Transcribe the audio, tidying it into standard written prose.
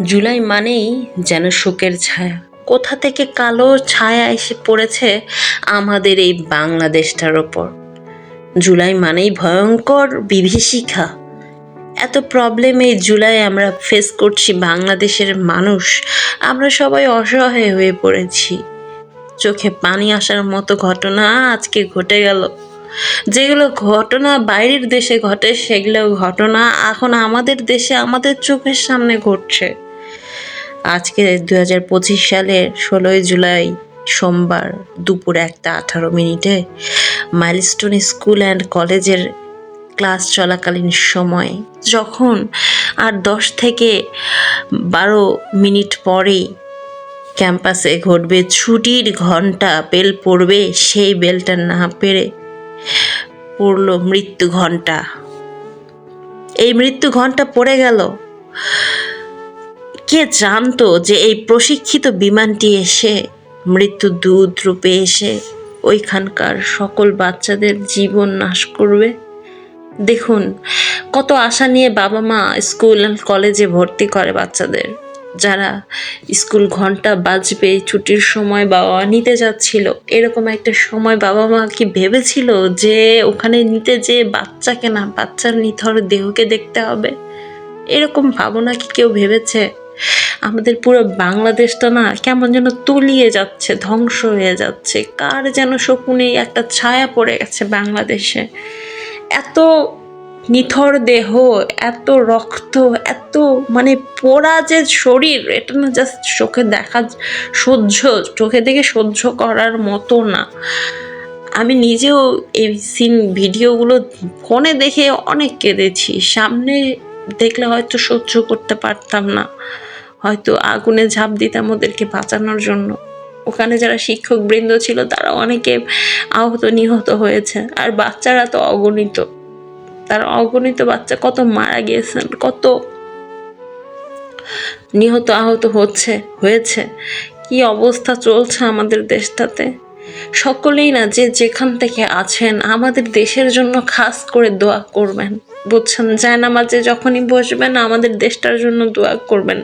জুলাই মানেই যেন শোকের ছায়া। কোথা থেকে কালো ছায়া এসে পড়েছে আমাদের এই বাংলাদেশটার ওপর। জুলাই মানেই ভয়ঙ্কর বিভীষিকা। এত প্রবলেম এই জুলাই আমরা ফেস করছি বাংলাদেশের মানুষ। আমরা সবাই অসহায় হয়ে পড়েছি। চোখে পানি আসার মতো ঘটনা আজকে ঘটে গেল। যেগুলো ঘটনা বাইরের দেশে ঘটে সেগুলো ঘটনা এখন আমাদের দেশে আমাদের চোখের সামনে ঘটছে। আজকে 2025 সালের 16ই জুলাই সোমবার দুপুর 1:18 মাইলস্টোন স্কুল অ্যান্ড কলেজের ক্লাস চলাকালীন সময় যখন আর 10 থেকে 12 মিনিট পরেই ক্যাম্পাসে ঘটবে ছুটির ঘন্টা, বেল পড়বে, সেই বেলটা না পেরে পড়লো মৃত্যু ঘন্টা। এই মৃত্যু ঘন্টা পড়ে গেল। কে জানতো যে এই প্রশিক্ষিত বিমানটি এসে মৃত্যু দূত রূপে এসে ওইখানকার সকল বাচ্চাদের জীবন নাশ করবে। দেখুন কত আশা নিয়ে বাবা মা স্কুল কলেজে ভর্তি করে বাচ্চাদের। যারা স্কুল ঘন্টা বাজবে ছুটির সময় বাবা মা নিতে যাচ্ছিল, এরকম একটা সময় বাবা মা কি ভেবেছিল যে ওখানে নিতে যেয়ে বাচ্চাকে না, বাচ্চার নিথর দেহকে দেখতে হবে? এরকম ভাবনা কি কেউ ভেবেছে? আমাদের পুরো বাংলাদেশটা না কেমন যেন তলিয়ে যাচ্ছে, ধ্বংস হয়ে যাচ্ছে। কার যেন শকুনে একটা ছায়া পড়ে গেছে বাংলাদেশে। এত নিথর দেহ, এত রক্ত, এত মানে পোড়া যে শরীর, এটা না জাস্ট চোখে দেখা চোখে দেখে সহ্য করার মতো না। আমি নিজেও এই ভিডিওগুলো ফোনে দেখে অনেক কেঁদেছি। সামনে দেখলে হয়তো সহ্য করতে পারতাম না, হয়তো আগুনে ঝাঁপ দিতাম ওদেরকে বাঁচানোর জন্য। ওখানে যারা শিক্ষক বৃন্দ ছিল তারা অনেকে আহত নিহত হয়েছে, আর বাচ্চারা তো অগণিত। তার অগণিত বাচ্চা কত মারা গিয়েছেন, কত নিহত আহত হয়েছে। কি অবস্থা চলছে আমাদের দেশটাতে। সকলেই না যে যেখান থেকে আছেন আমাদের দেশের জন্য খাস করে দোয়া করবেন, বুঝছেন? জায়নামাজে যখনই বসবেন আমাদের দেশটার জন্য দোয়া করবেন।